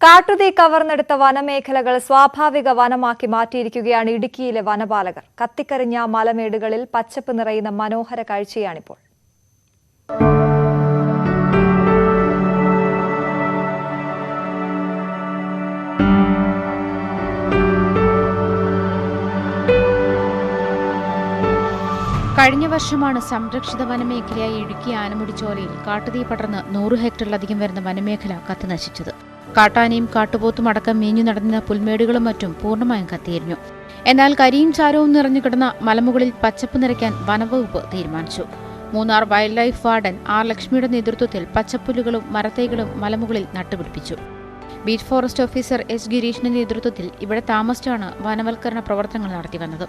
കാട്ടുതീ കവർന്നെടുത്ത വനമേഖലകൾ സ്വാഭാവിക വനമാക്കി മാറ്റിയിരിക്കുകയാണ് ഇടുക്കിയിലെ വനപാലകർ. കത്തിക്കരിഞ്ഞ മലമേടുകളിൽ പച്ചപ്പ് നിറയുന്ന മനോഹര കാഴ്ചയാണിപ്പോൾ. കഴിഞ്ഞ വർഷമാണ് സംരക്ഷിത വനമേഖലയായ ഇടുക്കി ആനമുടിച്ചോലയിൽ കാട്ടുതീ പടർന്ന് 100 ഹെക്ടറിലധികം വരുന്ന വനമേഖല കത്തിനശിച്ചത്. കാട്ടാനയും കാട്ടുപോത്തും അടക്കം മേഞ്ഞു നടന്ന പുൽമേടുകളും മറ്റും പൂർണ്ണമായും കത്തിയെരിഞ്ഞു. എന്നാൽ കരിയും ചാരവും നിറഞ്ഞു കിടന്ന മലമുകളിൽ പച്ചപ്പ് നിറയ്ക്കാൻ വനവകുപ്പ് തീരുമാനിച്ചു. Munnar wildlife warden R ലക്ഷ്മിയുടെ നേതൃത്വത്തിൽ പച്ചപ്പുല്ലുകളും മരത്തൈകളും മലമുകളിൽ നട്ടുപിടിപ്പിച്ചു. ബീറ്റ് ഫോറസ്റ്റ് ഓഫീസർ എസ് ഗിരീഷിന്റെ നേതൃത്വത്തിൽ ഇവിടെ താമസിച്ചാണ് വനവൽക്കരണ പ്രവർത്തനങ്ങൾ നടത്തിവന്നത്.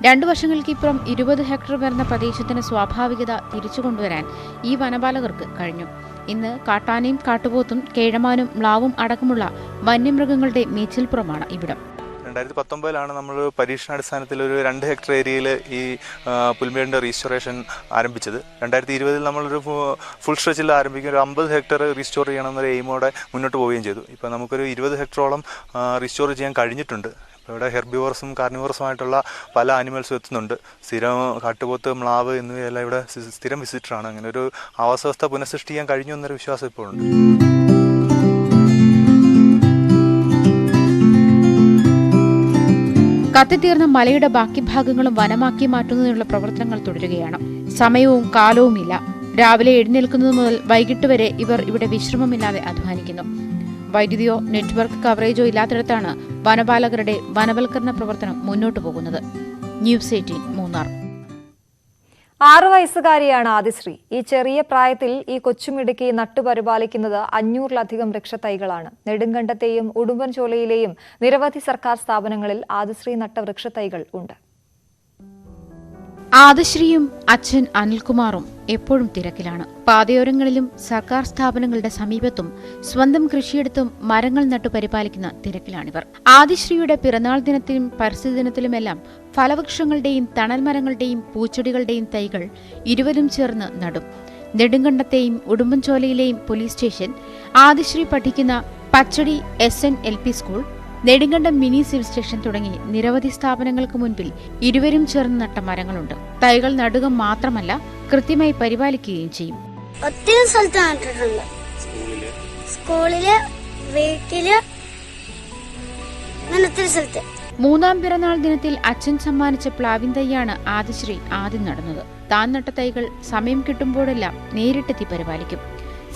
2 വർഷങ്ങൾക്കിപ്പുറം 20 ഹെക്ടർ വരുന്ന പ്രദേശത്തിന് സ്വാഭാവികത തിരിച്ചുകൊണ്ടുവരാൻ ഈ വനപാലകർക്ക് കഴിഞ്ഞു. ഇന്ന് കാട്ടാനയും കാട്ടുപോത്തും കേഴമാനും മ്ലാവും അടക്കമുള്ള വന്യമൃഗങ്ങളുടെ മേച്ചിൽപ്പുറമാണ് ഇവിടം. 2019 നമ്മൾ പരീക്ഷണാടിസ്ഥാനത്തിൽ ഒരു 2 ഹെക്ടർ ഏരിയയിൽ ഈ പുൽമേടിൻ്റെ റീസ്റ്റോറേഷൻ ആരംഭിച്ചത്. 2020 നമ്മളൊരു ഫുൾ സ്ട്രെച്ചിൽ ആരംഭിക്കും, ഒരു 50 ഹെക്ടർ റീസ്റ്റോർ ചെയ്യണമെന്നൊരു എയിമോടെ മുന്നോട്ട് പോവുകയും ചെയ്തു. ഇപ്പോൾ നമുക്കൊരു 20 ഹെക്ടറോളം റീസ്റ്റോർ ചെയ്യാൻ കഴിഞ്ഞിട്ടുണ്ട്. ഇവിടെ ഹെർബിവോറസും കാർണിവോറസുമായിട്ടുള്ള പല ആനിമൽസും എത്തുന്നുണ്ട്. സ്ഥിരം കാട്ടുപോത്ത്, മ്ലാവ് എന്നിവയെല്ലാം ഇവിടെ സ്ഥിരം വിസിറ്ററാണ്. അങ്ങനെ ഒരു ആവാസവ്യവസ്ഥ പുനഃസൃഷ്ടിക്കാൻ കഴിഞ്ഞു എന്നൊരു വിശ്വാസം ഇപ്പോഴുണ്ട്. കത്തിത്തീർന്ന മലയുടെ ബാക്കി ഭാഗങ്ങളും വനമാക്കി മാറ്റുന്നതിനുള്ള പ്രവർത്തനങ്ങൾ തുടരുകയാണ്. സമയവും കാലവുമില്ല. രാവിലെ എഴുന്നേൽക്കുന്നത് മുതൽ വൈകിട്ട് വരെ ഇവർ ഇവിടെ വിശ്രമമില്ലാതെ അധ്വാനിക്കുന്നു. വൈദ്യുതിയോ നെറ്റ്വർക്ക് കവറേജോ ഇല്ലാത്തിടത്താണ് വനപാലകരുടെ വനവൽക്കരണ പ്രവർത്തനം മുന്നോട്ടു പോകുന്നത്. ന്യൂസ് 18 മൂന്നാർ. 6 വയസ്സുകാരിയാണ് ആദിശ്രീ. ഈ ചെറിയ പ്രായത്തിൽ ഈ കൊച്ചുമിടുക്കി നട്ടുപരിപാലിക്കുന്നത് 500-ലധികം വൃക്ഷത്തൈകളാണ്. നെടുങ്കണ്ടത്തെയും ഉടുമ്പൻചോലയിലെയും നിരവധി സർക്കാർ സ്ഥാപനങ്ങളിൽ ആദിശ്രീ നട്ട വൃക്ഷത്തൈകൾ ഉണ്ട്. ആദിശ്രീയും അച്ഛൻ അനിൽകുമാറും എപ്പോഴും തിരക്കിലാണ്. പാതയോരങ്ങളിലും സർക്കാർ സ്ഥാപനങ്ങളുടെ സമീപത്തും സ്വന്തം കൃഷിയെടുത്തും മരങ്ങൾ നട്ടു പരിപാലിക്കുന്ന തിരക്കിലാണിവർ. ആദിശ്രീയുടെ പിറന്നാൾ ദിനത്തിലും പരിസ്ഥിതി ദിനത്തിലുമെല്ലാം ഫലവൃക്ഷങ്ങളുടെയും തണൽമരങ്ങളുടെയും പൂച്ചെടികളുടെയും തൈകൾ ഇരുവരും ചേർന്ന് നടും. നെടുങ്കണ്ടത്തെയും ഉടുമ്പൻചോലയിലെയും പോലീസ് സ്റ്റേഷൻ, ആദിശ്രീ പഠിക്കുന്ന പച്ചടി SNLP school, Nedumkandam mini civil station തുടങ്ങി നിരവധി സ്ഥാപനങ്ങൾക്ക് മുൻപിൽ ഇരുവരും ചേർന്ന് നട്ട മരങ്ങളുണ്ട്. തൈകൾ നടുക മാത്രമല്ല, കൃത്യമായി പരിപാലിക്കുകയും ചെയ്യും. ഒത്തിരി സ്ഥലത്ത് നട്ടിട്ടുണ്ട്. സ്കൂളില്, വീട്ടില്, ഒത്തിരി സ്ഥലത്ത്. 3ാം പിറന്നാൾ ദിനത്തിൽ അച്ഛൻ സമ്മാനിച്ച പ്ലാവിൻ തൈയാണ് ആദിശ്രീ ആദ്യം നടുന്നത്. താൻ നട്ട തൈകൾ സമയം കിട്ടുമ്പോഴെല്ലാം നേരിട്ടെത്തി പരിപാലിക്കും.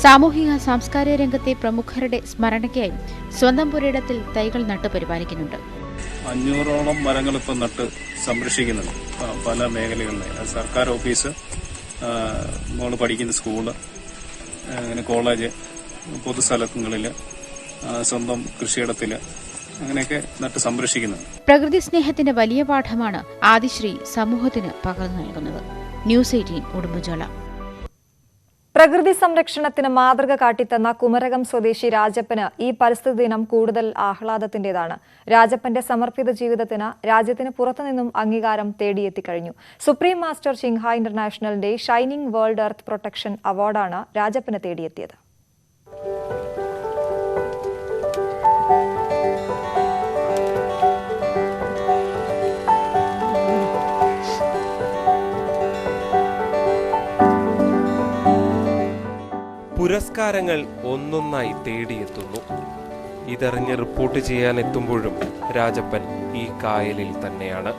സാമൂഹിക സാംസ്കാരിക രംഗത്തെ പ്രമുഖരുടെ സ്മരണയ്ക്കായി സ്വന്തം പുരയിടത്തിൽ തൈകൾ നട്ടു പരിപാലിക്കുന്നുണ്ട്. 500ഓളം മരങ്ങൾ ഇപ്പം നട്ട് സംരക്ഷിക്കുന്നുണ്ട് പല മേഖലകളിലെ. സർക്കാർ ഓഫീസ്, നമ്മൾ പഠിക്കുന്ന സ്കൂള്, അങ്ങനെ കോളേജ്, പൊതുസ്ഥലങ്ങളിൽ, സ്വന്തം കൃഷിയിടത്തില്, അങ്ങനെയൊക്കെ നട്ട് സംരക്ഷിക്കുന്നുണ്ട്. പ്രകൃതി സ്നേഹത്തിന്റെ വലിയ പാഠമാണ് ആദിശ്രീ സമൂഹത്തിന് പകർന്നു നൽകുന്നത്. ന്യൂസ് 18 ഉടുമ്പൻചോല. പ്രകൃതി സംരക്ഷണത്തിന് മാതൃക കാട്ടിത്തന്ന കുമരകം സ്വദേശി രാജപ്പന് ഈ പരിസ്ഥിതി ദിനം കൂടുതൽ ആഹ്ലാദത്തിന്റേതാണ്. രാജപ്പന്റെ സമർപ്പിത ജീവിതത്തിന് രാജ്യത്തിന് പുറത്തുനിന്നും അംഗീകാരം തേടിയെത്തിക്കഴിഞ്ഞു. സുപ്രീം മാസ്റ്റർ ചിങ്ഹ ഇന്റർനാഷണലിന്റെ ഷൈനിങ് വേൾഡ് എർത്ത് പ്രൊട്ടക്ഷൻ അവാർഡാണ് രാജപ്പന് തേടിയെത്തിയത്. പുരസ്കാരങ്ങൾ ഒന്നൊന്നായി തേടിയെത്തുന്നു. ഇതറിഞ്ഞ് റിപ്പോർട്ട് ചെയ്യാനെത്തുമ്പോഴും രാജപ്പൻ ഈ കായലിൽ തന്നെയാണ്,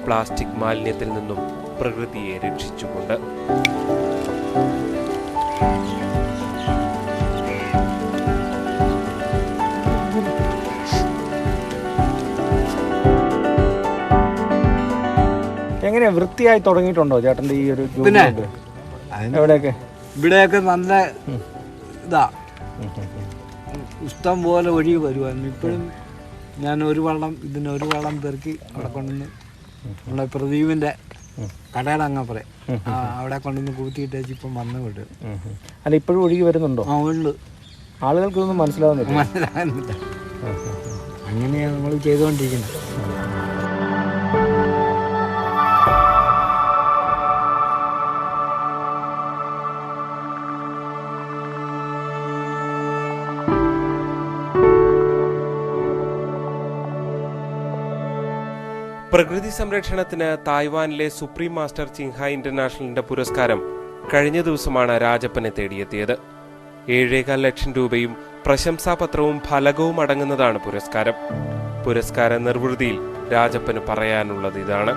പ്ലാസ്റ്റിക് മാലിന്യത്തിൽ നിന്നും പ്രകൃതിയെ രക്ഷിച്ചുകൊണ്ട്. എങ്ങനെയാ വൃത്തിയായി തുടങ്ങിയിട്ടുണ്ടോ ചേട്ടൻ്റെ ഈ ഒരു എവിടെയൊക്കെ? ഇവിടെയൊക്കെ നല്ല ഇതാ, ഇഷ്ടം പോലെ ഒഴുകി വരുമായിരുന്നു. ഇപ്പോഴും ഞാൻ ഒരു വള്ളം പെറുക്കി അവിടെ കൊണ്ടുവന്ന് നമ്മളെ പ്രദീപിൻ്റെ കടയുടെ അങ്ങപ്പുറം അവിടെ കൊണ്ടുവന്ന് കൂത്തിയിട്ടേച്ച് ഇപ്പം വന്ന് വിടും. അല്ല, ഇപ്പോഴും ഒഴുകി വരുന്നുണ്ടോ? ആ, ഉണ്ട്. ആളുകൾക്കൊന്നും മനസ്സിലാവുന്നില്ല. അങ്ങനെയാണ് നമ്മൾ ചെയ്തുകൊണ്ടിരിക്കുന്നത്. പ്രകൃതി സംരക്ഷണത്തിന് തായ്വാനിലെ സുപ്രീം മാസ്റ്റർ ചിങ്ഹായ് ഇന്റർനാഷണലിന്റെ പുരസ്കാരം കഴിഞ്ഞ ദിവസമാണ് രാജപ്പനെ തേടിയെത്തിയത്. 7.25 ലക്ഷം രൂപയും പ്രശംസാപത്രവും ഫലകവും അടങ്ങുന്നതാണ് പുരസ്കാരം. പുരസ്കാര നിർവൃതിയിൽ രാജപ്പന് പറയാനുള്ളത് ഇതാണ്.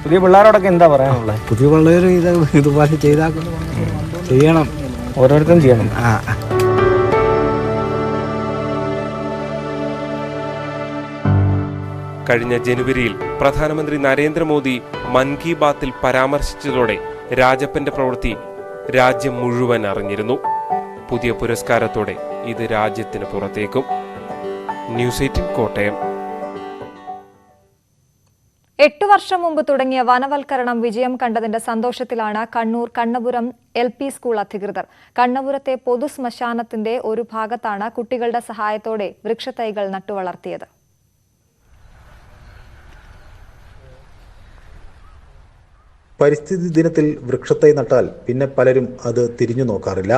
പുതിയ പിള്ളേരോടൊക്കെ എന്താ പറയാനുള്ളത്? പുതിയ പിള്ളേർ ഇതുപോലെ ചെയ്യണം, ഓരോരുത്തരും ചെയ്യണം. കഴിഞ്ഞ ജനുവരിയിൽ പ്രധാനമന്ത്രി നരേന്ദ്രമോദി മൻ കി ബാത്തിൽ പരാമർശിച്ചതോടെ രാജപ്പന്റെ പ്രവൃത്തി രാജ്യം മുഴുവൻ അറിഞ്ഞിരുന്നു. പുതിയ പുരസ്കാരത്തോടെ ഇത് രാജ്യത്തിന് പുറത്തേക്കും. ന്യൂസ് 18 കോട്ടയം. 8 വർഷം മുമ്പ് തുടങ്ങിയ വനവൽക്കരണം വിജയം കണ്ടതിന്റെ സന്തോഷത്തിലാണ് കണ്ണൂർ കണ്ണപുരം LP സ്കൂൾ അധികൃതർ. കണ്ണപുരത്തെ പൊതു ശ്മശാനത്തിന്റെ ഒരു ഭാഗത്താണ് കുട്ടികളുടെ സഹായത്തോടെ വൃക്ഷത്തൈകൾ നട്ടുവളർത്തിയത്. പരിസ്ഥിതി ദിനത്തിൽ വൃക്ഷത്തൈ നട്ടാൽ പിന്നെ പലരും അത് തിരിഞ്ഞു നോക്കാറില്ല.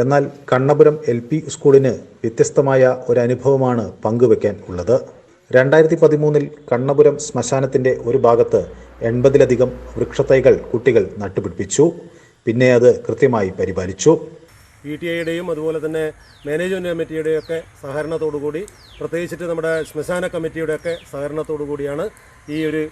എന്നാൽ കണ്ണപുരം LP സ്കൂളിന് വ്യത്യസ്തമായ ഒരനുഭവമാണ് പങ്കുവയ്ക്കാൻ ഉള്ളത്. 2013 കണ്ണപുരം ശ്മശാനത്തിന്റെ ഒരു ഭാഗത്ത് 80-ലധികം വൃക്ഷത്തൈകൾ കുട്ടികൾ നട്ടുപിടിപ്പിച്ചു. പിന്നെ അത് കൃത്യമായി പരിപാലിച്ചു. PTA-യുടെയും അതുപോലെ തന്നെ മാനേജ്മെന്റ് കമ്മിറ്റിയുടെയൊക്കെ സഹകരണത്തോടുകൂടി, പ്രത്യേകിച്ചിട്ട് നമ്മുടെ ശ്മശാന കമ്മിറ്റിയുടെയൊക്കെ സഹകരണത്തോടുകൂടിയാണ് ഈ ഒരു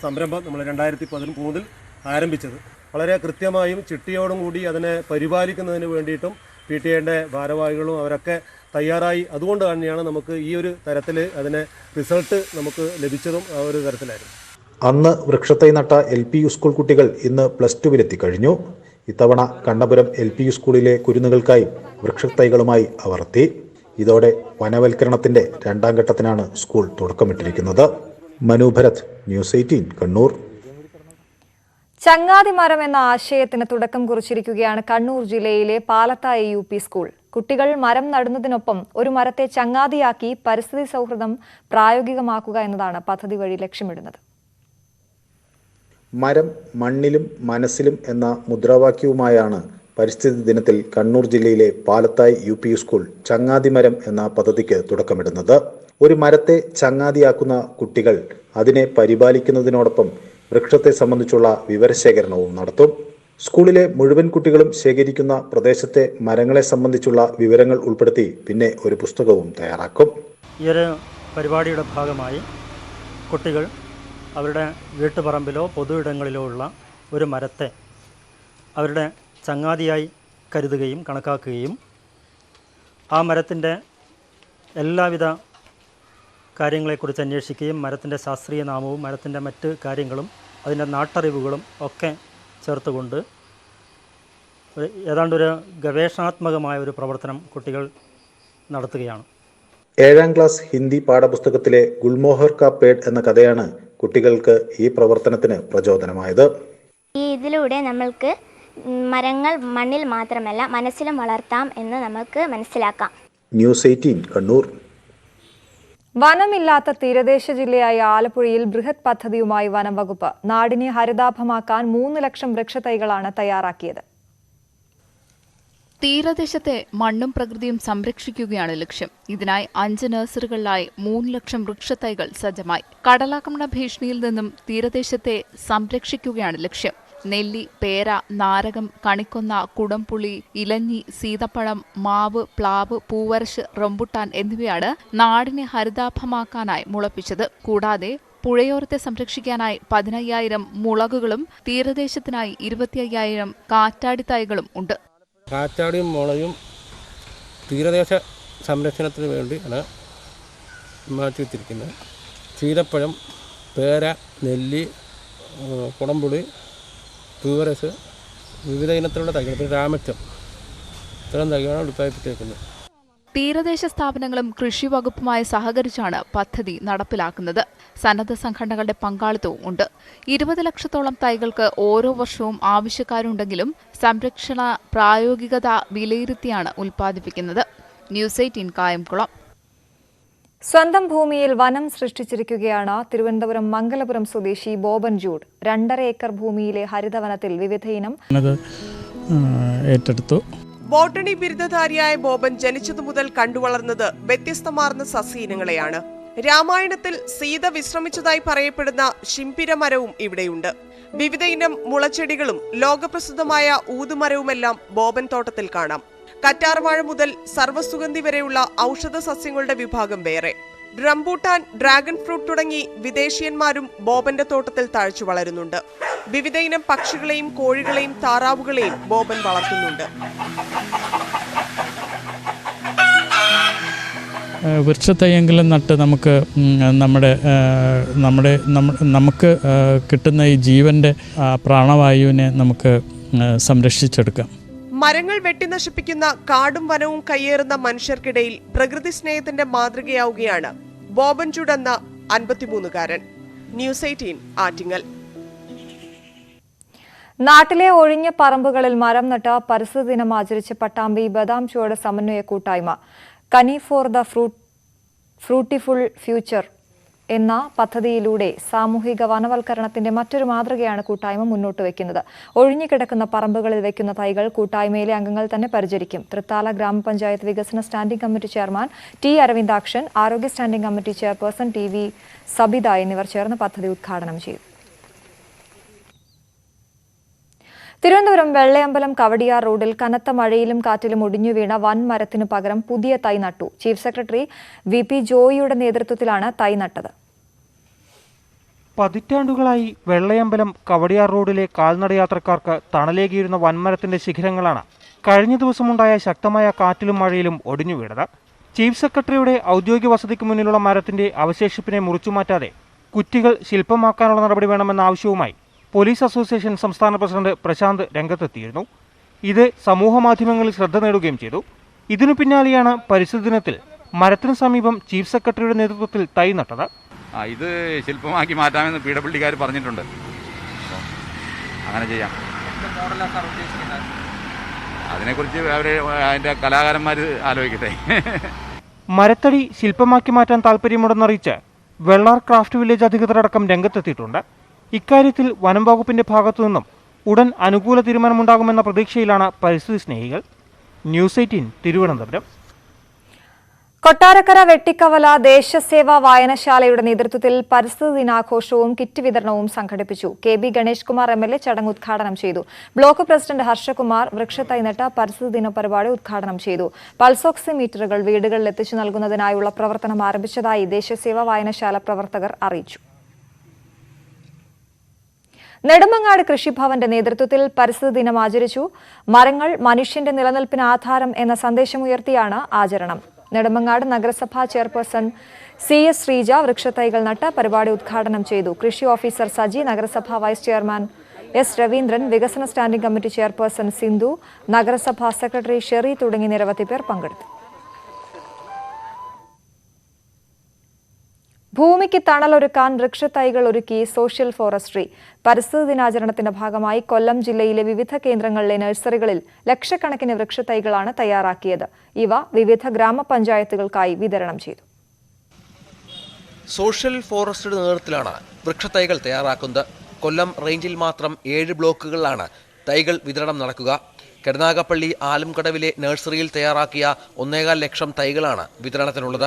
സംരംഭം നമ്മൾ 2013 ആരംഭിച്ചത്. വളരെ കൃത്യമായും ചിട്ടയോടും കൂടി അതിനെ പരിപാലിക്കുന്നതിന് വേണ്ടിയിട്ടും PTA-യുടെ ഭാരവാഹികളും അവരൊക്കെ തയ്യാറായി. അതുകൊണ്ട് തന്നെയാണ് നമുക്ക് ഈ ഒരു തരത്തിൽ അതിന് റിസൾട്ട് നമുക്ക് ലഭിച്ചതും ആ ഒരു തരത്തിലായിരുന്നു. അന്ന് വൃക്ഷത്തൈ നട്ട LP സ്കൂൾ കുട്ടികൾ ഇന്ന് +2-ലെത്തി കഴിഞ്ഞു. ഇത്തവണ കണ്ണപുരം LP സ്കൂളിലെ കുരുന്നുകൾക്കായി വൃക്ഷത്തൈകളുമായി അവർ എത്തി. ഇതോടെ വനവൽക്കരണത്തിന്റെ 2ാം ഘട്ടത്തിനാണ് സ്കൂൾ തുടക്കമിട്ടിരിക്കുന്നത്. മനു ഭരത്, ന്യൂസ് 18 കണ്ണൂർ. ചങ്ങാതി മരം എന്ന ആശയത്തിന് തുടക്കം കുറിച്ചിരിക്കുകയാണ് കണ്ണൂർ ജില്ലയിലെ പാലത്തായി UP സ്കൂൾ. കുട്ടികൾ മരം നടുന്നതിനൊപ്പം ഒരു മരത്തെ ചങ്ങാതിയാക്കി പരിസ്ഥിതി സൗഹൃദം പ്രായോഗികമാക്കുക എന്നതാണ് പദ്ധതി വഴി ലക്ഷ്യമിടുന്നത്. മരം മണ്ണിലും മനസ്സിലും എന്ന മുദ്രാവാക്യവുമായാണ് പരിസ്ഥിതി ദിനത്തിൽ കണ്ണൂർ ജില്ലയിലെ പാലത്തായി UP സ്കൂൾ ചങ്ങാതി മരം എന്ന പദ്ധതിക്ക് തുടക്കമിടുന്നത്. ഒരു മരത്തെ ചങ്ങാതിയാക്കുന്ന കുട്ടികൾ അതിനെ പരിപാലിക്കുന്നതിനോടൊപ്പം വൃക്ഷത്തെ സംബന്ധിച്ചുള്ള വിവരശേഖരണവും നടത്തും. സ്കൂളിലെ മുഴുവൻ കുട്ടികളും ശേഖരിക്കുന്ന പ്രദേശത്തെ മരങ്ങളെ സംബന്ധിച്ചുള്ള വിവരങ്ങൾ ഉൾപ്പെടുത്തി പിന്നെ ഒരു പുസ്തകവും തയ്യാറാക്കും. ഈ ഒരു പരിപാടിയുടെ ഭാഗമായി കുട്ടികൾ അവരുടെ വീട്ടുപറമ്പിലോ പൊതു ഇടങ്ങളിലോ ഉള്ള ഒരു മരത്തെ അവരുടെ ചങ്ങാതിയായി കരുതുകയും കണക്കാക്കുകയും ആ മരത്തിൻ്റെ എല്ലാവിധ കാര്യങ്ങളെക്കുറിച്ച് അന്വേഷിക്കുകയും മരത്തിൻ്റെ ശാസ്ത്രീയ നാമവും മരത്തിൻ്റെ മറ്റ് കാര്യങ്ങളും അതിൻ്റെ നാട്ടറിവുകളും ഒക്കെ ചേർത്തുകൊണ്ട് ഏതാണ്ടൊരു ഗവേഷണാത്മകമായ ഒരു പ്രവർത്തനം കുട്ടികൾ നടത്തുകയാണ്. 7ാം ക്ലാസ് ഹിന്ദി പാഠപുസ്തകത്തിലെ ഗുൽമോഹർ കാ പേഡ് എന്ന കഥയാണ് കുട്ടികൾക്ക് ഈ പ്രവർത്തനത്തിന് പ്രചോദനമായത്. ഇതിലൂടെ നമ്മൾക്ക് മരങ്ങൾ മണ്ണിൽ മാത്രമല്ല മനസ്സിലും വളർത്താം എന്ന് നമുക്ക് മനസ്സിലാക്കാം. ന്യൂസ് 18 കണ്ണൂർ. വനമില്ലാത്ത തീരദേശ ജില്ലയായ ആലപ്പുഴയിൽ ബൃഹത് പദ്ധതിയുമായി വനം വകുപ്പ് നാടിനെ ഹരിതാഭമാക്കാൻ 3 ലക്ഷം വൃക്ഷത്തൈകളാണ് തയ്യാറാക്കിയത്. തീരദേശത്തെ മണ്ണും പ്രകൃതിയും സംരക്ഷിക്കുകയാണ് ലക്ഷ്യം. ഇതിനായി 5 നഴ്സറികളിലായി 3 ലക്ഷം വൃക്ഷത്തൈകൾ സജ്ജമായി. കടലാക്രമണ ഭീഷണിയിൽ നിന്നും തീരദേശത്തെ സംരക്ഷിക്കുകയാണ് ലക്ഷ്യം. നെല്ലി, പേര, നാരകം, കണിക്കൊന്ന, കുടംപുളി, ഇലഞ്ഞി, സീതപ്പഴം, മാവ്, പ്ലാവ്, പൂവരശ്, റംബുട്ടാൻ എന്നിവയാണ് നാടിനെ ഹരിതാഭമാക്കാനായി മുളപ്പിച്ചത്. കൂടാതെ പുഴയോരത്തെ സംരക്ഷിക്കാനായി 15,000 മുളകുകളും തീരദേശത്തിനായി 25,000 കാറ്റാടി തൈകളും ഉണ്ട്. കാറ്റാടിയും മുളയും തീരദേശ സംരക്ഷണത്തിന് വേണ്ടിയാണ് മാറ്റി വെച്ചിരിക്കുന്നത്. സീതപ്പഴം, പേര, നെല്ലി, കുടംപുളി, പൂവരസ്, വിവിധ ഇനത്തിലുള്ള തൈകൾ, പിന്നെ രാമച്ചം, ഇത്തരം തൈകളാണ് ഉത്പാദിപ്പിച്ചേക്കുന്നത്. തീരദേശ സ്ഥാപനങ്ങളും കൃഷി വകുപ്പുമായി സഹകരിച്ചാണ് പദ്ധതി നടപ്പിലാക്കുന്നത്. സന്നദ്ധ സംഘടനകളുടെ പങ്കാളിത്തവും ഉണ്ട്. 20 ലക്ഷത്തോളം തൈകൾക്ക് ഓരോ വർഷവും ആവശ്യക്കാരുണ്ടെങ്കിലും സംരക്ഷണ പ്രായോഗികത വിലയിരുത്തിയാണ് ഉൽപ്പാദിപ്പിക്കുന്നത്. ന്യൂസ് 18 കായംകുളം. സ്വന്തം ഭൂമിയിൽ വനം സൃഷ്ടിച്ചിരിക്കുകയാണ് തിരുവനന്തപുരം മംഗലപുരം സ്വദേശി ബോബൻ ജൂഡ്. 2.5 ഏക്കർ ഭൂമിയിലെ ഹരിതവനത്തിൽ വിവിധയിനം ഏറ്റെടുത്തു. ബോട്ടണി ബിരുദധാരിയായ ബോബൻ ജനിച്ചതു മുതൽ കണ്ടുവളർന്നത് വ്യത്യസ്തമാർന്ന സസ്യയിനങ്ങളെയാണ്. രാമായണത്തിൽ സീത വിശ്രമിച്ചതായി പറയപ്പെടുന്ന ശിംപിരമരവും ഇവിടെയുണ്ട്. വിവിധ ഇനം മുളച്ചെടികളും ലോകപ്രസിദ്ധമായ ഊതുമരവുമെല്ലാം ബോബൻ തോട്ടത്തിൽ കാണാം. കറ്റാർവാഴ മുതൽ സർവ്വസുഗന്ധി വരെയുള്ള ഔഷധ സസ്യങ്ങളുടെ വിഭാഗം വേറെ. റംബൂട്ടാൻ, ഡ്രാഗൺ ഫ്രൂട്ട് തുടങ്ങി വിദേശീയന്മാരും ബോബന്റെ തോട്ടത്തിൽ തഴച്ചു വളരുന്നുണ്ട്. വിവിധ ഇനം പക്ഷികളെയും കോഴികളെയും താറാവുകളെയും ബോബൻ വളർത്തുന്നുണ്ട്. വൃക്ഷത്തൈയെങ്കിലും നട്ട് നമുക്ക് കിട്ടുന്ന ഈ ജീവൻ്റെ പ്രാണവായുവിനെ നമുക്ക് സംരക്ഷിച്ചെടുക്കാം. മരങ്ങൾ വെട്ടി നശിപ്പിക്കുന്ന കാടും വനവും കയ്യേറുന്ന മനുഷ്യർക്കിടയിൽ പ്രകൃതി സ്നേഹത്തിന്റെ മാതൃകയാവുകയാണ് ബോബൻ ജൂഡ് എന്ന 53-കാരൻ. ന്യൂസ് 18 ആറ്റിങ്ങൽ. നാട്ടിലെ ഒഴിഞ്ഞ പറമ്പുകളിൽ മരം നട്ട് പരിസ്ഥിതി ദിനം ആചരിച്ച പട്ടാമ്പി ബദാം ചുവട് സമന്വയ കൂട്ടായ്മ കനി ഫോർ ദ ഫ്രൂട്ടിഫുൾ ഫ്യൂച്ചർ എന്ന പദ്ധതിയിലൂടെ സാമൂഹിക വനവൽക്കരണത്തിന്റെ മറ്റൊരു മാതൃകയാണ് കൂട്ടായ്മ മുന്നോട്ട് വയ്ക്കുന്നത്. ഒഴിഞ്ഞുകിടക്കുന്ന പറമ്പുകളിൽ വയ്ക്കുന്ന തൈകൾ കൂട്ടായ്മയിലെ അംഗങ്ങൾ തന്നെ പരിചരിക്കും. തൃത്താല ഗ്രാമപഞ്ചായത്ത് വികസന standing committee chairman T Aravindakshan, ആരോഗ്യ standing committee chairperson T V Sabitha എന്നിവർ ചേർന്ന് പദ്ധതി ഉദ്ഘാടനം ചെയ്തു. തിരുവനന്തപുരം വെള്ളയമ്പലം കവടിയാർ റോഡിൽ കനത്ത മഴയിലും കാറ്റിലും ഒടിഞ്ഞു വീണ വൻ മരത്തിനു പകരം പുതിയ തൈ നട്ടു. Chief secretary VP. ജോയിയുടെ നേതൃത്വത്തിലാണ് തൈ നട്ടത്. പതിറ്റാണ്ടുകളായി വെള്ളയമ്പലം കവടിയാർ റോഡിലെ കാൽനടയാത്രക്കാർക്ക് തണലേകിയിരുന്ന വൻമരത്തിന്റെ ശിഖരങ്ങളാണ് കഴിഞ്ഞ ദിവസമുണ്ടായ ശക്തമായ കാറ്റിലും മഴയിലും ഒടിഞ്ഞു വീണത്. ചീഫ് സെക്രട്ടറിയുടെ ഔദ്യോഗിക വസതിക്ക് മുന്നിലുള്ള മരത്തിന്റെ അവശേഷിപ്പിനെ മുറിച്ചുമാറ്റാതെ കുറ്റികൾ ശില്പമാക്കാനുള്ള നടപടി വേണമെന്ന ആവശ്യവുമായി പോലീസ് അസോസിയേഷൻ സംസ്ഥാന പ്രസിഡന്റ് പ്രശാന്ത് രംഗത്തെത്തിയിരുന്നു. ഇത് സമൂഹമാധ്യമങ്ങളിൽ ശ്രദ്ധ നേടുകയും ചെയ്തു. ഇതിനു പിന്നാലെയാണ് പരിസ്ഥിതി ദിനത്തിൽ മരത്തിനു സമീപം ചീഫ് സെക്രട്ടറിയുടെ നേതൃത്വത്തിൽ തൈ നട്ടത്. ഇത് ശില്പമാക്കി മാറ്റാമെന്ന് PWD പറഞ്ഞിട്ടുണ്ട്. അങ്ങനെ ചെയ്യാം. അതിനെക്കുറിച്ച് അതിൻ്റെ കലാകാരന്മാർ ആലോചിക്കട്ടെ. മരത്തടി ശില്പമാക്കി മാറ്റാൻ താല്പര്യമുണ്ടെന്നറിയിച്ച് വെള്ളാർ ക്രാഫ്റ്റ് വില്ലേജ് അധികൃതരടക്കം രംഗത്തെത്തിയിട്ടുണ്ട്. ഇക്കാര്യത്തിൽ വനം വകുപ്പിന്റെ ഭാഗത്തുനിന്നും ഉടൻ അനുകൂല തീരുമാനമുണ്ടാകുമെന്ന പ്രതീക്ഷയിലാണ് പരിസ്ഥിതി സ്നേഹികൾ. ന്യൂസ് 18 തിരുവനന്തപുരം. കൊട്ടാരക്കര വെട്ടിക്കവല ദേശസേവാ വായനശാലയുടെ നേതൃത്വത്തിൽ പരിസ്ഥിതി ദിനാഘോഷവും കിറ്റ് വിതരണവും സംഘടിപ്പിച്ചു. കെ.ബി. ഗണേഷ് കുമാർ MLA ചടങ്ങ് ഉദ്ഘാടനം ചെയ്തു. ബ്ലോക്ക് പ്രസിഡന്റ് ഹർഷകുമാർ വൃക്ഷത്തൈ നട്ട് പരിസ്ഥിതി ദിന പരിപാടി ഉദ്ഘാടനം ചെയ്തു. പൾസ് ഓക്സിമീറ്ററുകൾ വീടുകളിൽ എത്തിച്ചു നൽകുന്നതിനായുള്ള പ്രവർത്തനം ആരംഭിച്ചതായി ദേശസേവാ വായനശാല പ്രവർത്തകർ അറിയിച്ചു. നെടുമങ്ങാട് കൃഷിഭവന്റെ നേതൃത്വത്തിൽ പരിസ്ഥിതി ദിനം ആചരിച്ചു. മരങ്ങൾ മനുഷ്യന്റെ നിലനിൽപ്പിന് ആധാരം എന്ന സന്ദേശമുയർത്തിയാണ് ആചരണം. നെടുമങ്ങാട് നഗരസഭാ ചെയർപേഴ്സൺ CS ശ്രീജ വൃക്ഷത്തൈകൾ നട്ട് പരിപാടി ഉദ്ഘാടനം ചെയ്തു. കൃഷി ഓഫീസർ സജി, നഗരസഭാ വൈസ് ചെയർമാൻ S രവീന്ദ്രൻ, വികസന സ്റ്റാൻഡിംഗ് കമ്മിറ്റി ചെയർപേഴ്സൺ സിന്ധു, നഗരസഭാ സെക്രട്ടറി ഷെറി തുടങ്ങി നിരവധി പേർ പങ്കെടുത്തു. ഭൂമിക്ക് തണലൊരുക്കാൻ വൃക്ഷത്തൈകൾ ഒരുക്കി സോഷ്യൽ ഫോറസ്ട്രി. പരിസ്ഥിതി ദിനാചരണത്തിന്റെ ഭാഗമായി കൊല്ലം ജില്ലയിലെ വിവിധ കേന്ദ്രങ്ങളിലെ നഴ്സറികളിൽ ലക്ഷക്കണക്കിന് വൃക്ഷത്തൈകളാണ് തയ്യാറാക്കിയത്. ഇവ വിവിധ ഗ്രാമപഞ്ചായത്തുകൾക്കായി വിതരണം ചെയ്തു. സോഷ്യൽ ഫോറസ്ട്രിയുടെ നേതൃത്വത്തിലാണ് വൃക്ഷത്തൈകൾ തയ്യാറാക്കുന്നത്. കൊല്ലം റേഞ്ചിൽ മാത്രം 7 ബ്ലോക്കുകളിലാണ് തൈകൾ വിതരണം നടക്കുക. കരുനാഗപ്പള്ളി ആലംകടവിലെ നഴ്സറിയിൽ തയ്യാറാക്കിയ 1.25 ലക്ഷം തൈകളാണ് വിതരണത്തിനുള്ളത്.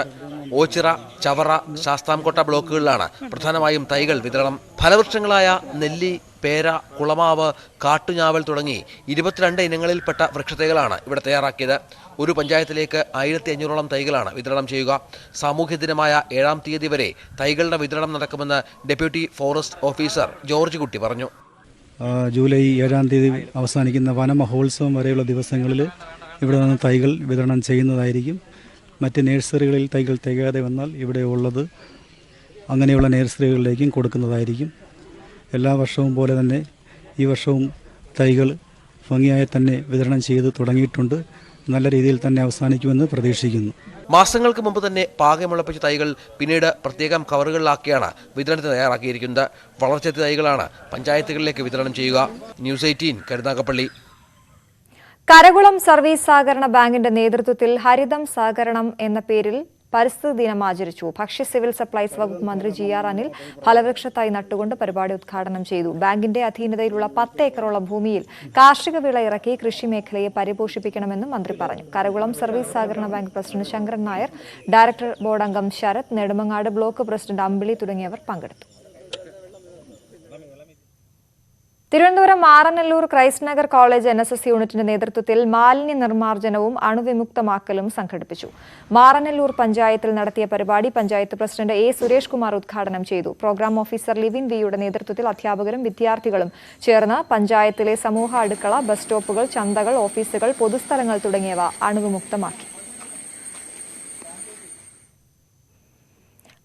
ഓച്ചിറ, ചവറ, ശാസ്താംകോട്ട ബ്ലോക്കുകളിലാണ് പ്രധാനമായും തൈകൾ വിതരണം. ഫലവൃക്ഷങ്ങളായ നെല്ലി, പേര, കുളമാവ്, കാട്ടുഞാവൽ തുടങ്ങി 22 ഇനങ്ങളിൽപ്പെട്ട വൃക്ഷത്തൈകളാണ് ഇവിടെ തയ്യാറാക്കിയത്. ഒരു പഞ്ചായത്തിലേക്ക് 1500ഓളം തൈകളാണ് വിതരണം ചെയ്യുക. സാമൂഹ്യ ദിനമായ 7-ാം തീയതി വരെ തൈകളുടെ വിതരണം നടക്കുമെന്ന് ഡെപ്യൂട്ടി ഫോറസ്റ്റ് ഓഫീസർ ജോർജ് കുട്ടി പറഞ്ഞു. ജൂലൈ 7-ാം തീയതി അവസാനിക്കുന്ന വനമഹോത്സവം വരെയുള്ള ദിവസങ്ങളിൽ ഇവിടെ നിന്ന് തൈകൾ വിതരണം ചെയ്യുന്നതായിരിക്കും. മറ്റ് നഴ്സറികളിൽ തൈകൾ തികയാതെ വന്നാൽ ഇവിടെ ഉള്ളത് അങ്ങനെയുള്ള നഴ്സറികളിലേക്കും കൊടുക്കുന്നതായിരിക്കും. എല്ലാ വർഷവും പോലെ തന്നെ ഈ വർഷവും തൈകൾ ഭംഗിയായി തന്നെ വിതരണം ചെയ്ത് തുടങ്ങിയിട്ടുണ്ട്. നല്ല രീതിയിൽ തന്നെ അവസാനിക്കുമെന്ന് പ്രതീക്ഷിക്കുന്നു. മാസങ്ങൾക്ക് മുമ്പ് തന്നെ പാകമുളപ്പിച്ച തൈകൾ പിന്നീട് പ്രത്യേകം കവറുകളിലാക്കിയാണ് വിതരണത്തിന് തയ്യാറാക്കിയിരിക്കുന്നത്. വളർച്ചെത്തിയ തൈകളാണ് പഞ്ചായത്തുകളിലേക്ക് വിതരണം ചെയ്യുക. ന്യൂസ് 18 കരുനാഗപ്പള്ളി. കരകുളം സർവീസ് സഹകരണ ബാങ്കിന്റെ നേതൃത്വത്തിൽ ഹരിതം സഹകരണം എന്ന പേരിൽ പരിസ്ഥിതി ദിനം ആചരിച്ചു. ഭക്ഷ്യ സിവിൽ സപ്ലൈസ് വകുപ്പ് മന്ത്രി GR അനിൽ ഫലവൃക്ഷത്തായി നട്ടുകൊണ്ട് പരിപാടി ഉദ്ഘാടനം ചെയ്തു. ബാങ്കിന്റെ അധീനതയിലുള്ള 10 ഏക്കറോളം ഭൂമിയിൽ കാർഷിക വിള ഇറക്കി കൃഷി മേഖലയെ പരിപോഷിപ്പിക്കണമെന്നും മന്ത്രി പറഞ്ഞു. കരകുളം സർവീസ് സഹകരണ bank president Sankaran Nair, director board അംഗം ശരത്, നെടുമങ്ങാട് ബ്ലോക്ക് പ്രസിഡന്റ് അമ്പിളി തുടങ്ങിയവർ പങ്കെടുത്തു. Thiruvananthapuram Maranallur Christ Nagar college NSS യൂണിറ്റിന്റെ നേതൃത്വത്തിൽ മാലിന്യ നിർമ്മാർജ്ജനവും അണുവിമുക്തമാക്കലും സംഘടിപ്പിച്ചു. മാറനല്ലൂർ പഞ്ചായത്തിൽ നടത്തിയ പരിപാടി പഞ്ചായത്ത് പ്രസിഡന്റ് A. സുരേഷ് കുമാർ ഉദ്ഘാടനം ചെയ്തു. പ്രോഗ്രാം ഓഫീസർ ലിവിൻ വിയുടെ നേതൃത്വത്തിൽ അധ്യാപകരും വിദ്യാർത്ഥികളും ചേർന്ന് പഞ്ചായത്തിലെ സമൂഹ അടുക്കള, ബസ് സ്റ്റോപ്പുകൾ, ചന്തകൾ, ഓഫീസുകൾ, പൊതുസ്ഥലങ്ങൾ തുടങ്ങിയവ അണുവിമുക്തമാക്കി.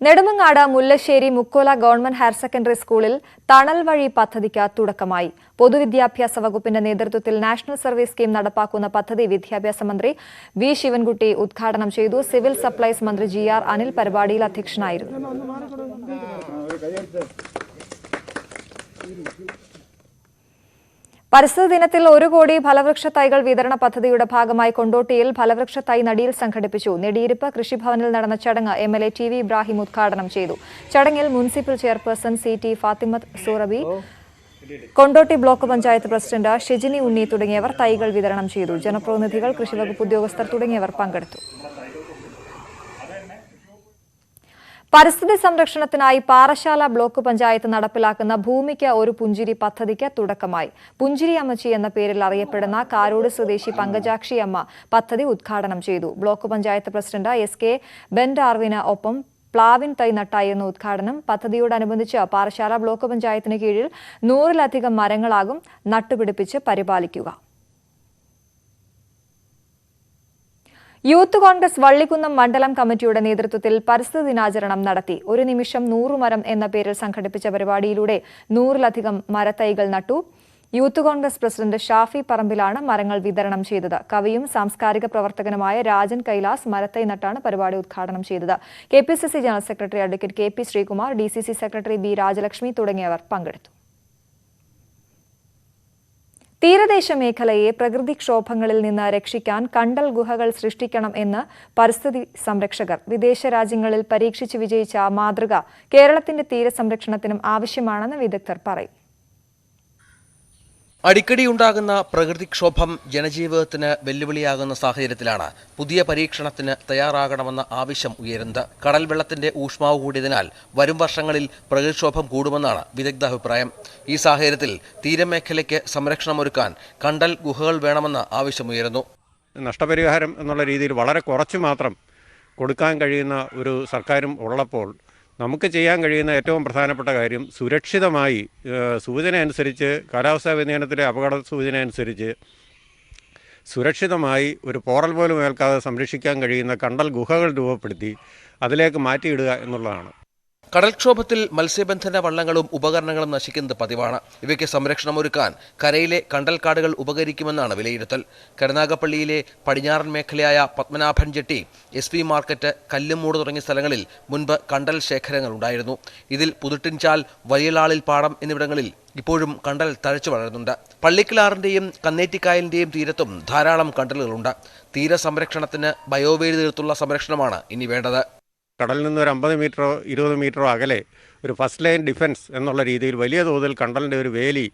Nedumangad Mullassery Mukkola government higher secondary സ്കൂളിൽ തണൽ വഴി പദ്ധതിക്ക് തുടക്കമായി. പൊതുവിദ്യാഭ്യാസ വകുപ്പിന്റെ നേതൃത്വത്തിൽ നാഷണൽ സർവീസ് സ്കീം നടപ്പാക്കുന്ന പദ്ധതി വിദ്യാഭ്യാസ മന്ത്രി V. ശിവൻകുട്ടി ഉദ്ഘാടനം ചെയ്തു. സിവിൽ സപ്ലൈസ് മന്ത്രി GR അനിൽ പരിപാടിയിൽ അധ്യക്ഷനായിരുന്നു. പരിസ്ഥിതി ദിനത്തിൽ 1 കോടി ഫലവൃക്ഷ തൈകൾ വിതരണ പദ്ധതിയുടെ ഭാഗമായി കൊണ്ടോട്ടിയിൽ ഫലവൃക്ഷ തൈ നടിയിൽ സംഘടിപ്പിച്ചു. നെടിയിരുപ്പ് കൃഷിഭവനിൽ നടന്ന ചടങ്ങ് MLA TV ഇബ്രാഹിം ഉദ്ഘാടനം ചെയ്തു. ചടങ്ങിൽ municipal chairperson CT Fathimath Surabi, Kondotty block panchayat president Shijini Unni തുടങ്ങിയവർ തൈകൾ വിതരണം ചെയ്തു. ജനപ്രതിനിധികൾ, കൃഷിവകുപ്പ് ഉദ്യോഗസ്ഥർ തുടങ്ങിയവർ പങ്കെടുത്തു. പരിസ്ഥിതി സംരക്ഷണത്തിനായി പാറശാല ബ്ലോക്ക് പഞ്ചായത്ത് നടപ്പിലാക്കുന്ന ഭൂമിക്ക് ഒരു പുഞ്ചിരി പദ്ധതിക്ക് തുടക്കമായി. പുഞ്ചിരി അമ്മച്ചി എന്ന പേരിൽ അറിയപ്പെടുന്ന കാരോട് സ്വദേശി പങ്കജാക്ഷി അമ്മ പദ്ധതി ഉദ്ഘാടനം ചെയ്തു. ബ്ലോക്ക് പഞ്ചായത്ത് പ്രസിഡന്റ് SK ബെൻഡാർവിന് ഒപ്പം പ്ലാവിൻ തൈ നട്ടായിരുന്നു ഉദ്ഘാടനം. പദ്ധതിയോടനുബന്ധിച്ച് പാറശാല ബ്ലോക്ക് പഞ്ചായത്തിന് കീഴിൽ 100-ലധികം മരങ്ങളാകും നട്ടുപിടിപ്പിച്ച് പരിപാലിക്കുക. യൂത്ത് കോൺഗ്രസ് വള്ളിക്കുന്നം മണ്ഡലം കമ്മിറ്റിയുടെ നേതൃത്വത്തിൽ പരിസ്ഥിതി ദിനാചരണം നടത്തി. 1 നിമിഷം 100 മരം എന്ന പേരിൽ സംഘടിപ്പിച്ച പരിപാടിയിലൂടെ 100-ലധികം മരത്തൈകൾ നട്ടു. യൂത്ത് കോൺഗ്രസ് പ്രസിഡന്റ് ഷാഫി പറമ്പിലാണ് മരങ്ങൾ വിതരണം ചെയ്തത്. കവിയും സാംസ്കാരിക പ്രവർത്തകനുമായ രാജൻ കൈലാസ് മരത്തൈ നട്ടാണ് പരിപാടി ഉദ്ഘാടനം ചെയ്തത്. KPCC general secretary advocate KP Sreekumar, DCC secretary B. Rajalakshmi തുടങ്ങിയവർ പങ്കെടുത്തു. തീരദേശ മേഖലയെ പ്രകൃതിക്ഷോഭങ്ങളിൽ നിന്ന് രക്ഷിക്കാൻ കണ്ടൽ ഗുഹകൾ സൃഷ്ടിക്കണം എന്ന് പരിസ്ഥിതി സംരക്ഷകർ. വിദേശ രാജ്യങ്ങളിൽ പരീക്ഷിച്ച് വിജയിച്ച മാതൃക കേരളത്തിന്റെ തീരസംരക്ഷണത്തിനും ആവശ്യമാണെന്ന് വിദഗ്ധർ പറയും. അടിക്കടിയുണ്ടാകുന്ന പ്രകൃതിക്ഷോഭം ജനജീവിതത്തിന് വെല്ലുവിളിയാകുന്ന സാഹചര്യത്തിലാണ് പുതിയ പരീക്ഷണത്തിന് തയ്യാറാകണമെന്ന ആവശ്യം ഉയരുന്നത്. കടൽ വെള്ളത്തിന്റെ ഊഷ്മാവ് കൂടിയതിനാൽ വരും വർഷങ്ങളിൽ പ്രകൃതിക്ഷോഭം കൂടുമെന്നാണ് വിദഗ്ധ അഭിപ്രായം. ഈ സാഹചര്യത്തിൽ തീരമേഖലയ്ക്ക് സംരക്ഷണമൊരുക്കാൻ കണ്ടൽ ഗുഹകൾ വേണമെന്ന ആവശ്യമുയരുന്നു. നഷ്ടപരിഹാരം എന്നുള്ള രീതിയിൽ വളരെ കുറച്ച് മാത്രം കൊടുക്കാൻ കഴിയുന്ന ഒരു സർക്കാരും ഉള്ളപ്പോൾ നമുക്ക് ചെയ്യാൻ കഴിയുന്ന ഏറ്റവും പ്രധാനപ്പെട്ട കാര്യം സുരക്ഷിതമായി സൂചന അനുസരിച്ച്, കാലാവസ്ഥാ വ്യതിയാനത്തിലെ അപകട സൂചന അനുസരിച്ച് സുരക്ഷിതമായി ഒരു പോറൽ പോലും ഏൽക്കാതെ സംരക്ഷിക്കാൻ കഴിയുന്ന കണ്ടൽ ഗുഹകൾ രൂപപ്പെടുത്തി അതിലേക്ക് മാറ്റിയിടുക എന്നുള്ളതാണ്. കടൽക്ഷോഭത്തിൽ മത്സ്യബന്ധന വള്ളങ്ങളും ഉപകരണങ്ങളും നശിക്കുന്നത് പതിവാണ്. ഇവയ്ക്ക് സംരക്ഷണമൊരുക്കാൻ കരയിലെ കണ്ടൽക്കാടുകൾ ഉപകരിക്കുമെന്നാണ് വിലയിരുത്തൽ. കരുനാഗപ്പള്ളിയിലെ പടിഞ്ഞാറൻ മേഖലയായ Padmanabhan jetty, SP market, Kallumoodu തുടങ്ങിയ സ്ഥലങ്ങളിൽ മുൻപ് കണ്ടൽ ശേഖരങ്ങൾ ഉണ്ടായിരുന്നു. ഇതിൽ പുതുട്ടിൻചാൽ, വലിയലാളിൽ പാടം എന്നിവിടങ്ങളിൽ ഇപ്പോഴും കണ്ടൽ തഴച്ചു വളരുന്നുണ്ട്. പള്ളിക്കിലാറിന്റെയും കന്നേറ്റിക്കായലിന്റെയും തീരത്തും ധാരാളം കണ്ടലുകളുണ്ട്. തീരസംരക്ഷണത്തിന് ബയോവേലി തീർത്തുള്ള സംരക്ഷണമാണ് ഇനി വേണ്ടത്. കടലിൽ നിന്ന് ഒരു 50 മീറ്ററോ 20 മീറ്ററോ അകലെ ഒരു ഫസ്റ്റ് ലൈൻ ഡിഫൻസ് എന്നുള്ള രീതിയിൽ വലിയ തോതിൽ കണ്ടലിൻ്റെ ഒരു വേലി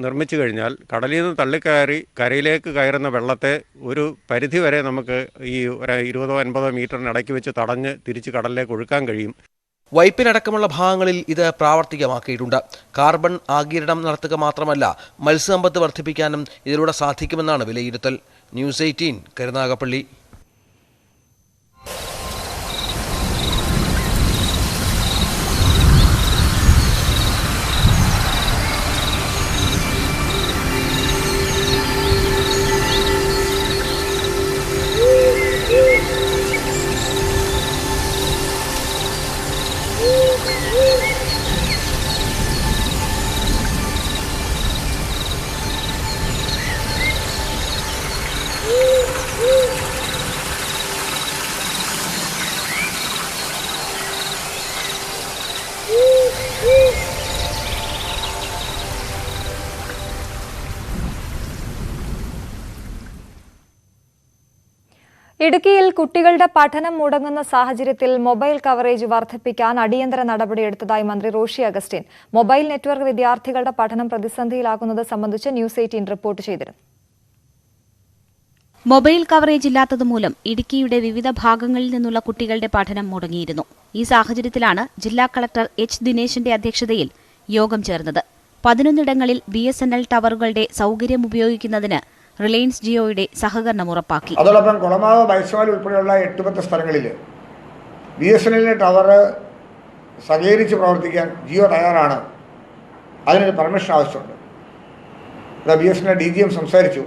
നിർമ്മിച്ചു കഴിഞ്ഞാൽ കടലിൽ നിന്ന് തള്ളിക്കയറി കരയിലേക്ക് കയറുന്ന വെള്ളത്തെ ഒരു പരിധി വരെ നമുക്ക് ഈ ഒരു 20-50 മീറ്ററിനിടയ്ക്ക് വെച്ച് തടഞ്ഞ് തിരിച്ച് കടലിലേക്ക് ഒഴുക്കാൻ കഴിയും. വൈപ്പിനടക്കമുള്ള ഭാഗങ്ങളിൽ ഇത് പ്രാവർത്തികമാക്കിയിട്ടുണ്ട്. കാർബൺ ആഗിരണം നടത്തുക മാത്രമല്ല, മത്സ്യസമ്പത്ത് വർദ്ധിപ്പിക്കാനും ഇതിലൂടെ സാധിക്കുമെന്നാണ് വിലയിരുത്തൽ. ന്യൂസ് 18 കരുനാഗപ്പള്ളി. ഇടുക്കിയിൽ കുട്ടികളുടെ പഠനം മുടങ്ങുന്ന സാഹചര്യത്തിൽ മൊബൈൽ കവറേജ് വർദ്ധിപ്പിക്കാൻ അടിയന്തര നടപടിയെടുത്തതായി മന്ത്രി റോഷി അഗസ്റ്റിൻ. മൊബൈൽ നെറ്റ്വർക്ക് വിദ്യാർത്ഥികളുടെ പഠനം പ്രതിസന്ധിയിലാക്കുന്നത് സംബന്ധിച്ച് ന്യൂസ് 18 റിപ്പോർട്ട് ചെയ്തിരുന്നു. മൊബൈൽ കവറേജ് ഇല്ലാത്തതുമൂലം ഇടുക്കിയുടെ വിവിധ ഭാഗങ്ങളിൽ നിന്നുള്ള കുട്ടികളുടെ പഠനം മുടങ്ങിയിരുന്നു. ഈ സാഹചര്യത്തിലാണ് ജില്ലാ കളക്ടർ എച്ച് ദിനേശിന്റെ അധ്യക്ഷതയിൽ യോഗം ചേർന്നത്. 11 BSNL ടവറുകളുടെ സൗകര്യം ഉപയോഗിക്കുന്നതിന് റിലയൻസ് ജിയോയുടെ സഹകരണം ഉറപ്പാക്കി. അതോടൊപ്പം കുളമാവ് ബൈസ്വാൽ ഉൾപ്പെടെയുള്ള 8-10 സ്ഥലങ്ങളിൽ BSNL ടവർ സഹകരിച്ച് പ്രവർത്തിക്കാൻ ജിയോ തയ്യാറാണ്. അതിനൊരു പെർമിഷൻ ആവശ്യമുണ്ട്. ഇവിടെ BSNL DGM സംസാരിച്ചു.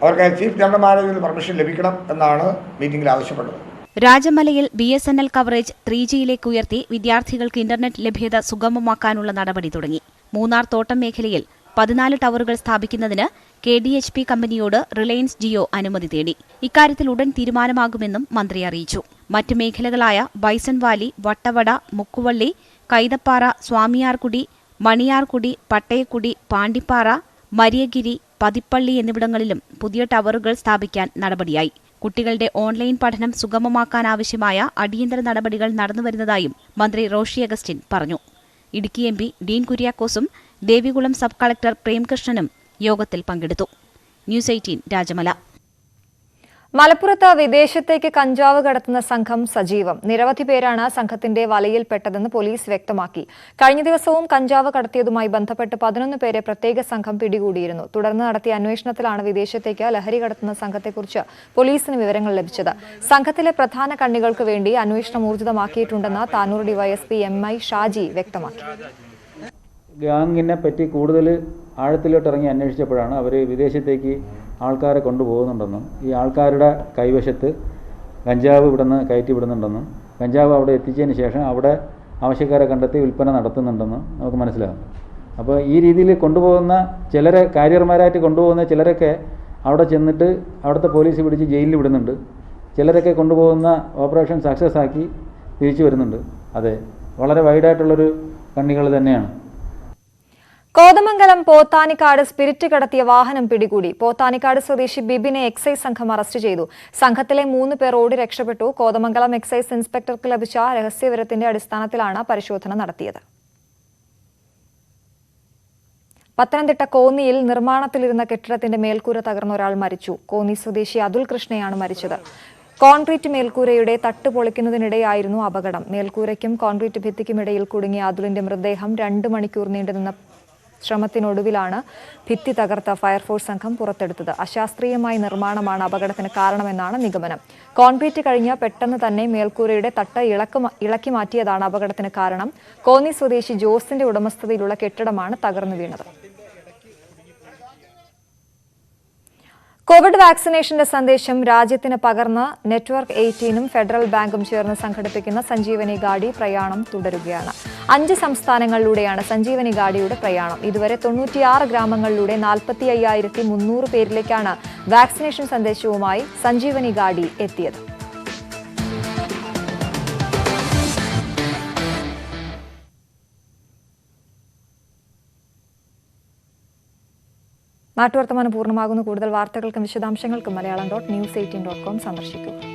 അവർക്ക് ചീഫ് ജനറൽമാരിൽ നിന്ന് പെർമിഷൻ ലഭിക്കണം എന്നാണ് മീറ്റിംഗിൽ ആവശ്യപ്പെട്ടത്. രാജമലയിൽ BSNL കവറേജ് 3Gയിലേക്ക് ഉയർത്തി വിദ്യാർത്ഥികൾക്ക് ഇന്റർനെറ്റ് ലഭ്യത സുഗമമാക്കാനുള്ള നടപടി തുടങ്ങി. മൂന്നാർ തോട്ടം മേഖലയിൽ 14 ടവറുകൾ സ്ഥാപിക്കുന്നതിന് KDHP കമ്പനിയോട് റിലയൻസ് ജിയോ അനുമതി തേടി. ഇക്കാര്യത്തിൽ ഉടൻ തീരുമാനമാകുമെന്നും മന്ത്രി അറിയിച്ചു. മറ്റ് മേഖലകളായ ബൈസൺ വാലി, വട്ടവട, മുക്കുവള്ളി, കൈതപ്പാറ, സ്വാമിയാർകുടി, മണിയാർകുടി, പട്ടയക്കുടി, പാണ്ടിപ്പാറ, മരിയഗിരി, പതിപ്പള്ളി എന്നിവിടങ്ങളിലും പുതിയ ടവറുകൾ സ്ഥാപിക്കാൻ നടപടിയായി. കുട്ടികളുടെ ഓൺലൈൻ പഠനം സുഗമമാക്കാനാവശ്യമായ അടിയന്തര നടപടികൾ നടന്നുവരുന്നതായും മന്ത്രി റോഷി അഗസ്റ്റിൻ പറഞ്ഞു. ഇടുക്കി MP ഡീൻ കുര്യാക്കോസും ദേവികുളം സബ് കളക്ടർ പ്രേംകൃഷ്ണനും യോഗത്തിൽ പങ്കെടുത്തു. ന്യൂസ് 18 രാജമല. മലപ്പുറത്ത് വിദേശത്തേക്ക് കഞ്ചാവ് കടത്തുന്ന സംഘം സജീവം. നിരവധി പേരാണ് സംഘത്തിന്റെ വലയിൽപ്പെട്ടതെന്ന് പോലീസ് വ്യക്തമാക്കി. കഴിഞ്ഞ ദിവസവും കഞ്ചാവ് കടത്തിയതുമായി ബന്ധപ്പെട്ട് 11 പേരെ പ്രത്യേക സംഘം പിടികൂടിയിരുന്നു. തുടർന്ന് നടത്തിയ അന്വേഷണത്തിലാണ് വിദേശത്തേക്ക് ലഹരി കടത്തുന്ന സംഘത്തെക്കുറിച്ച് പോലീസിന് വിവരങ്ങൾ ലഭിച്ചത്. സംഘത്തിലെ പ്രധാന കണ്ണികൾക്ക് വേണ്ടി അന്വേഷണം ഊർജിതമാക്കിയിട്ടുണ്ടെന്ന് താനൂർ ഡിവൈഎസ്പി MI ഷാജി വ്യക്തമാക്കി. ഗ്യാങ്ങിനെ പറ്റി കൂടുതൽ ആഴത്തിലോട്ട് ഇറങ്ങി അന്വേഷിച്ചപ്പോഴാണ് അവർ വിദേശത്തേക്ക് ആൾക്കാരെ കൊണ്ടുപോകുന്നുണ്ടെന്നും ഈ ആൾക്കാരുടെ കൈവശത്ത് കഞ്ചാവ് ഇവിടുന്ന് കയറ്റി വിടുന്നുണ്ടെന്നും കഞ്ചാവ് അവിടെ എത്തിച്ചതിന് ശേഷം അവിടെ ആവശ്യക്കാരെ കണ്ടെത്തി വിൽപ്പന നടത്തുന്നുണ്ടെന്നും നമുക്ക് മനസ്സിലാകും. അപ്പോൾ ഈ രീതിയിൽ കൊണ്ടുപോകുന്ന ചിലരെ കാരിയർമാരായിട്ട് കൊണ്ടുപോകുന്ന ചിലരൊക്കെ അവിടെ ചെന്നിട്ട് അവിടുത്തെ പോലീസ് പിടിച്ച് ജയിലിൽ വിടുന്നുണ്ട്. ചിലരൊക്കെ കൊണ്ടുപോകുന്ന ഓപ്പറേഷൻ സക്സസ് ആക്കി തിരിച്ചു വരുന്നുണ്ട്. അതെ, വളരെ വൈഡായിട്ടുള്ളൊരു കണ്ണികൾ തന്നെയാണ്. കോതമംഗലം പോത്താനിക്കാട് സ്പിരിറ്റ് കടത്തിയ വാഹനം പിടികൂടി. പോത്താനിക്കാട് സ്വദേശി ബിബിനെ എക്സൈസ് സംഘം അറസ്റ്റ് ചെയ്തു. സംഘത്തിലെ 3 പേർ ഓടി രക്ഷപ്പെട്ടു. കോതമംഗലം എക്സൈസ് ഇൻസ്പെക്ടർക്ക് ലഭിച്ച രഹസ്യവിവരത്തിന്റെ അടിസ്ഥാനത്തിലാണ് പരിശോധന നടത്തിയത്. പത്തനംതിട്ട കോന്നിയിൽ നിർമ്മാണത്തിലിരുന്ന കെട്ടിടത്തിന്റെ മേൽക്കൂര തകർന്ന ഒരാൾ മരിച്ചു. കോന്നി സ്വദേശി അതുൽ കൃഷ്ണയാണ് മരിച്ചത്. കോൺക്രീറ്റ് മേൽക്കൂരയുടെ തട്ട് പൊളിക്കുന്നതിനിടെയായിരുന്നു അപകടം. മേൽക്കൂരയ്ക്കും കോൺക്രീറ്റ് ഭിത്തിക്കുമിടയിൽ കുടുങ്ങിയ അതുലിന്റെ മൃതദേഹം 2 മണിക്കൂർ നീണ്ടുനിന്ന ശ്രമത്തിനൊടുവിലാണ് ഭിത്തി തകർത്ത ഫയർഫോഴ്സ് സംഘം പുറത്തെടുത്തത്. അശാസ്ത്രീയമായ നിർമ്മാണമാണ് അപകടത്തിന് കാരണമെന്നാണ് നിഗമനം. കോൺക്രീറ്റ് കഴിഞ്ഞ് പെട്ടെന്ന് തന്നെ മേൽക്കൂരയുടെ തട്ട് ഇളക്കി മാറ്റിയതാണ് അപകടത്തിന് കാരണം. കോന്നി സ്വദേശി ജോസിന്റെ ഉടമസ്ഥതയിലുള്ള കെട്ടിടമാണ് തകർന്നു വീണത്. കോവിഡ് വാക്സിനേഷന്റെ സന്ദേശം രാജ്യത്തിന് പകർന്ന് നെറ്റ്വർക്ക് 18ഉം ഫെഡറൽ ബാങ്കും ചേർന്ന് സംഘടിപ്പിക്കുന്ന സഞ്ജീവനി ഗാഡി പ്രയാണം തുടരുകയാണ്. 5 സംസ്ഥാനങ്ങളിലൂടെയാണ് സഞ്ജീവനി ഗാഡിയുടെ പ്രയാണം. ഇതുവരെ 96 ഗ്രാമങ്ങളിലൂടെ 45,300 പേരിലേക്കാണ് വാക്സിനേഷൻ സന്ദേശവുമായി സഞ്ജീവനി ഗാഡി എത്തിയത്. നാട്ടുവർത്തമാനം പൂർണ്ണമാകുന്നു. കൂടുതൽ വാർത്തകൾക്കും വിശദാംശങ്ങൾക്കും മലയാളം.news18.com സന്ദർശിക്കുക.